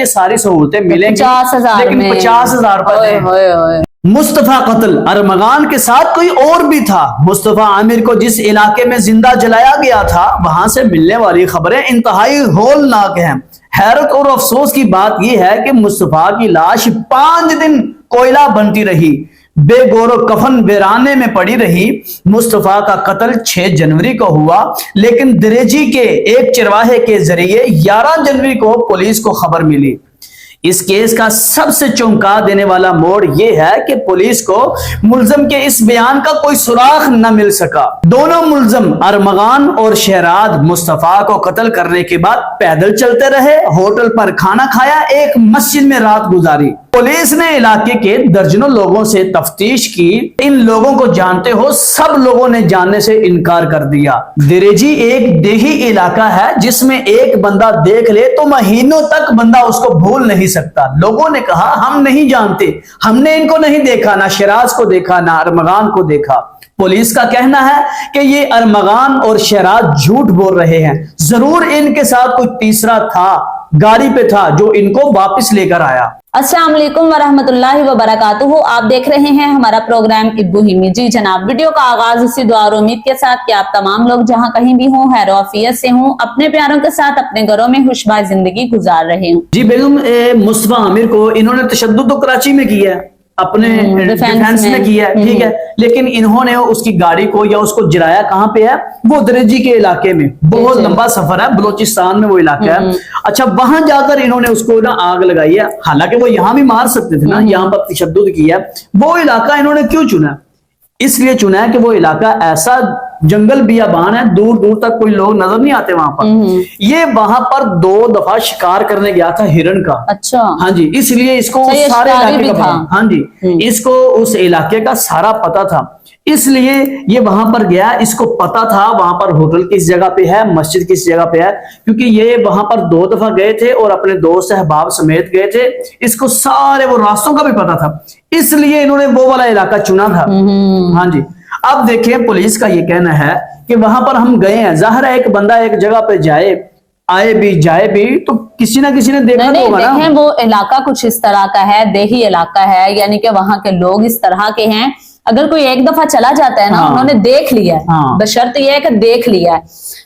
ये सारी सहूलतें मिलेंगी 50,000 लेकिन में 50,000 रुपए। मुस्तफा कत्ल, अरमगान के साथ कोई और भी था। मुस्तफा आमिर को जिस इलाके में जिंदा जलाया गया था वहां से मिलने वाली खबरें इंतहाई हौलनाक हैं। हैरत और अफसोस की बात यह है कि मुस्तफा की लाश 5 दिन कोयला बनती रही, बेगौरो कफन वीराने में पड़ी रही। मुस्तफा का कत्ल 6 जनवरी को हुआ, लेकिन दरेजी के एक चरवाहे के जरिए 11 जनवरी को पुलिस को खबर मिली। इस केस का सबसे चौंका देने वाला मोड़ यह है कि पुलिस को मुल्जम के इस बयान का कोई सुराग न मिल सका। दोनों मुल्जम अरमगान और शहराद मुस्तफा को कत्ल करने के बाद पैदल चलते रहे, होटल पर खाना खाया, एक मस्जिद में रात गुजारी। पुलिस ने इलाके के दर्जनों लोगों से तफ्तीश की। इन लोगों को जानते हो? सब लोगों ने जानने से इनकार कर दिया। दरेजी एक देही इलाका है जिसमें एक बंदा देख ले तो महीनों तक बंदा उसको भूल नहीं सकता। लोगों ने कहा हम नहीं जानते, हमने इनको नहीं देखा, ना शिराज को देखा ना अरमगान को देखा। पुलिस का कहना है कि ये अरमगान और शहराज झूठ बोल रहे हैं। जरूर इनके साथ कोई तीसरा था, गाड़ी पे था, जो इनको वापस लेकर आया। अस्सलाम वालेकुम वरहमतुल्लाहि वबरकातुहू। आप देख रहे हैं हमारा प्रोग्राम इब्बू हिमी। जी जनाब, वीडियो का आगाज इसी दुआ और उम्मीद के साथ कि आप तमाम लोग जहां कहीं भी हों खैर आफियत से हों, अपने प्यारों के साथ अपने घरों में खुशबाज जिंदगी गुजार रहे हों। जी बेगम, मुस्तफा आमिर को इन्होंने तशद्दुद तो कराची में किया है, अपने डिफेंस में किया है, ठीक है, लेकिन इन्होंने उसकी गाड़ी को या उसको जलाया कहाँ पे है? वो दरेजी के इलाके में। बहुत लंबा सफर है, बलोचिस्तान में वो इलाका है। अच्छा, वहां जाकर इन्होंने उसको ना आग लगाई है। हालांकि वो यहाँ भी मार सकते थे ना, यहाँ पर तशद्दुद किया। वो इलाका इन्होंने क्यों चुना? इसलिए चुना है कि वो इलाका ऐसा जंगल बियाबान है, दूर दूर तक कोई लोग नजर नहीं आते वहां पर। ये वहां पर 2 दफा शिकार करने गया था हिरण का। अच्छा, हाँ जी, इसलिए इसको सारे इलाके का, हाँ जी, इसको उस इलाके का सारा पता था, इसलिए ये वहां पर गया। इसको पता था वहां पर होटल किस जगह पे है, मस्जिद किस जगह पे है, क्योंकि ये वहां पर 2 दफा गए थे और अपने दोस्त अहबाब समेत गए थे। इसको सारे वो रास्तों का भी पता था, इसलिए इन्होंने वो वाला इलाका चुना था। हाँ जी, अब देखें पुलिस का ये कहना है कि वहां पर हम गए हैं। जाहिर है एक बंदा एक जगह पे जाए, आए भी जाए भी, तो किसी ना किसी ने देखा होगा ना। देखें, वो इलाका कुछ इस तरह का है, देही इलाका है, यानी कि वहां के लोग इस तरह के हैं। अगर कोई एक दफा चला जाता है ना, उन्होंने देख लिया है, बशर्त यह है कि देख लिया है,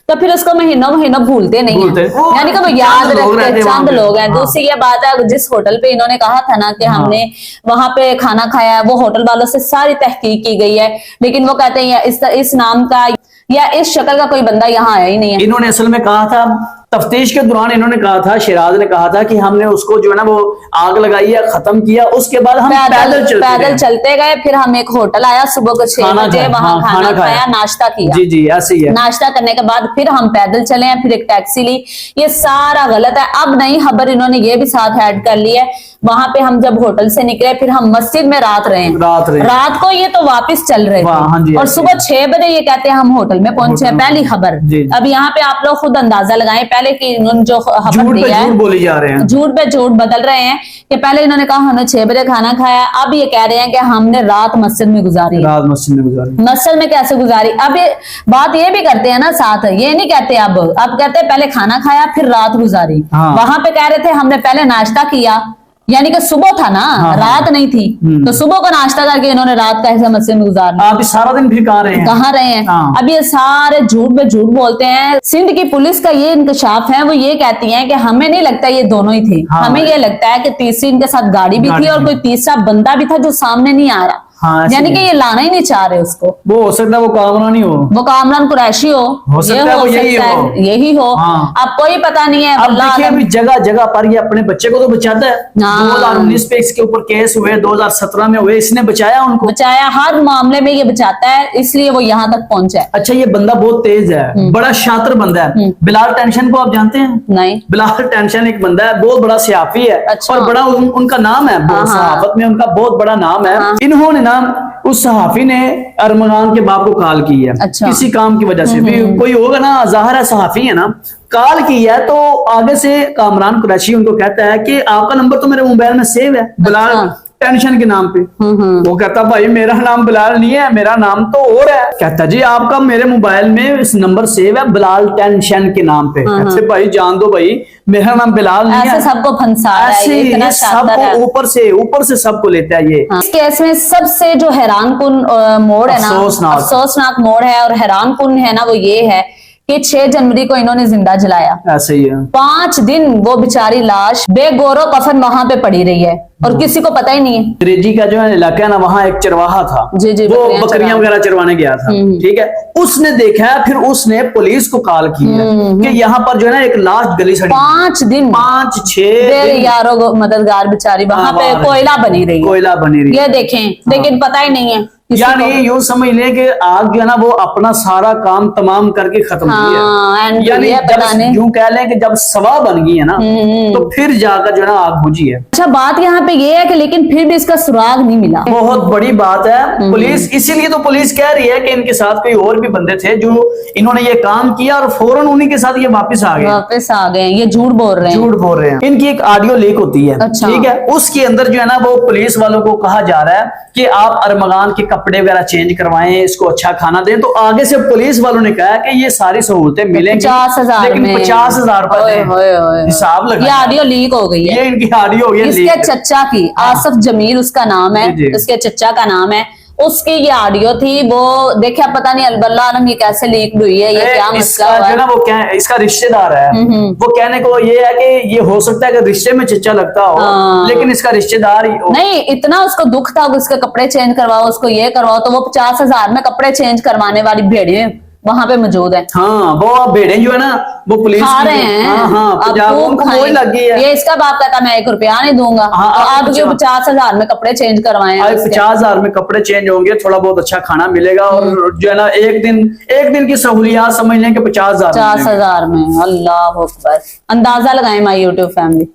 तो फिर उसको महीनों महीनों भूलते नहीं है, यानी कि वो याद रखते। चंद लोग हैं। दूसरी ये बात है, जिस होटल पे इन्होंने कहा था ना कि हमने वहां पे खाना खाया, वो होटल वालों से सारी तहकीक की गई है, लेकिन वो कहते हैं इस नाम का या इस शक्ल का कोई बंदा यहाँ आया ही नहीं है। इन्होंने असल में कहा था, तफ्तीश के दौरान इन्होंने कहा था, शिराज ने कहा था कि हमने उसको जो है ना वो आग लगाई है, खत्म किया, उसके बाद हम पैदल चलते गए। फिर हम एक होटल आया सुबह को 6 बजे, वहां खाना खाया, नाश्ता किया। जी जी, ऐसे ही है। नाश्ता करने के बाद फिर हम पैदल चले हैं, फिर एक टैक्सी ली। ये सारा गलत है। अब नई खबर इन्होंने ये भी साथ ऐड कर ली है, वहां पे हम जब होटल से निकले फिर हम मस्जिद में रात रहे। रात को ये तो वापस चल रहे थे और सुबह 6 बजे ये कहते हैं हम होटल में पहुंचे। पहली खबर। अब यहाँ पे आप लोग खुद अंदाजा लगाएं, पहले की इन्होंने जो खबर दिया है, बोली जा रहे हैं, झूठ पे झूठ बदल रहे हैं। कि पहले इन्होंने कहा हमने 6 बजे खाना खाया, अब ये कह रहे हैं कि हमने रात मस्जिद में गुजारी। मस्जिद में कैसे गुजारी? अब ये बात ये भी करते हैं ना साथ, ये नहीं कहते अब कहते हैं पहले खाना खाया फिर रात गुजारी। वहां पे कह रहे थे हमने पहले नाश्ता किया, यानी कि सुबह था ना, रात नहीं थी, तो सुबह को नाश्ता करके इन्होंने रात का ऐसे मस्जिद में गुजारना। आप सारा दिन फिर कहाँ रहे हैं? अब ये सारे झूठ पे झूठ बोलते हैं। सिंध की पुलिस का ये इंकशाफ है, वो ये कहती है कि हमें नहीं लगता ये दोनों ही थे। हमें ये लगता है कि तीसरी इनके साथ गाड़ी भी थी और कोई तीसरा बंदा भी था जो सामने नहीं आ रहा। यानी कि ये लाना ही नहीं चाह रहे उसको। वो हो सकता है वो कामरान ही हो, वो कामरान कुरैशी हो सकता है, यही हो। अब कोई पता नहीं है। अब देखिए अभी जगह जगह पर ये अपने बच्चे को तो बचाता है। 2019 पे इसके ऊपर केस हुए, 2017 में हुए, इसने बचाया उनको, बचाया। हर मामले में ये बचाता है, इसलिए वो यहाँ तक पहुंचा है। अच्छा, ये बंदा बहुत तेज है, बड़ा शातिर बंदा है। बिलाल टेंशन को आप जानते हैं? नहीं। बिलाल टेंशन एक बंदा है, बहुत बड़ा सियाफी है। और बड़ा उनका नाम है, सहाफत में उनका बहुत बड़ा नाम है। इन्होंने उस सहाफी ने अरमगान के बाप को कॉल की है। अच्छा। किसी काम की वजह से भी कोई होगा ना, जाहिर है सहाफी है ना, कॉल की है। तो आगे से कामरान कुरैशी उनको कहता है कि आपका नंबर तो मेरे मोबाइल में सेव है, बिलाल टेंशन के नाम पे। वो कहता भाई मेरा नाम बिलाल नहीं है, मेरा नाम तो और है। कहता जी आपका मेरे मोबाइल में इस नंबर सेव है बिलाल टेंशन के नाम पे। कहते भाई जान दो भाई मेरा नाम बिलाल नहीं है। ऐसे सबको फंसा रहा है, ऐसे ये इतना शानदार है। सबको ऊपर से सबको लेता है ये। इस केस में सबसे जो हैरानकुन मोड़ है ना, अफसोसनाक मोड़ है और हैरानकुन है ना, वो ये है कि 6 जनवरी को इन्होंने जिंदा जलाया। ऐसे ही है। 5 दिन वो बेचारी लाश बेगौरो कफन वहां पे पड़ी रही है और किसी को पता ही नहीं है। अंग्रेजी का जो है इलाका है ना, वहाँ एक चरवाहा था। जी जी, वो बकरियां वगैरह चरवाने गया था। ठीक है, उसने देखा है, फिर उसने पुलिस को कॉल की है कि यहाँ पर जो है ना एक लाश गली सड़ी। 5 दिन 5-6 यारों मददगार बेचारी वहां पे कोयला बनी रही है। कोयला बनी रही ये देखें, लेकिन पता ही नहीं है। यानी यूं समझ ले कि आग जो है ना वो अपना सारा काम तमाम करके खत्म हुई है। यानी यूं कह लें कि जब सवा बन गई है ना तो फिर जाकर जो है ना आग बुझी है। अच्छा बात यहाँ पे ये है कि लेकिन फिर भी इसका सुराग नहीं मिला। बहुत बड़ी बात है। पुलिस इसीलिए तो पुलिस कह रही है कि इनके साथ कोई और भी बंदे थे जो इन्होंने ये काम किया और फौरन उन्हीं के साथ ये वापस आ गए। ये झूठ बोल रहे हैं। इनकी एक ऑडियो लीक होती है। अच्छा। ठीक है, उसके अंदर जो है ना वो पुलिस वालों को कहा जा रहा है कि आप अरमगान के कपड़े वगैरह चेंज करवाएं, इसको अच्छा खाना दें। तो आगे से पुलिस वालों ने कहा कि ये सारी सहूलतें मिलेंगी 50,000 लेकिन 50,000 हिसाब लगा। ये ऑडियो लीक हो गई है। ये इनकी ऑडियो हो गई। इसके चच्चा की आसफ जमील उसका नाम है, इसके चच्चा का नाम है, उसकी ये ऑडियो थी। वो देखिए पता नहीं अल्लाह आलम ये कैसे लीक हुई है, ये क्या मसला हुआ है। वो क्या है, इसका रिश्तेदार है। वो कहने को ये है कि ये हो सकता है कि रिश्ते में चच्चा लगता हो लेकिन इसका रिश्तेदार ही नहीं। इतना उसको दुख था उसके कपड़े चेंज करवाओ, उसको ये करवाओ, तो वो 50,000 में कपड़े चेंज करवाने वाली भेड़िए वहां पे मौजूद है। हाँ, वो अब भेड़े जो है ना वो पुलिस खा रहे हैं। उनको वही लग गई है। ये इसका बाप कहता मैं 1 रुपया नहीं दूंगा। तो आप जो 50,000 में कपड़े चेंज करवाए, 50,000 में कपड़े चेंज होंगे, थोड़ा बहुत अच्छा खाना मिलेगा और जो है ना एक दिन की सहूलियात समझ लें कि 50,000 में। अल्लाह अकबर। अंदाजा लगाए माई यूट्यूब फैमिली।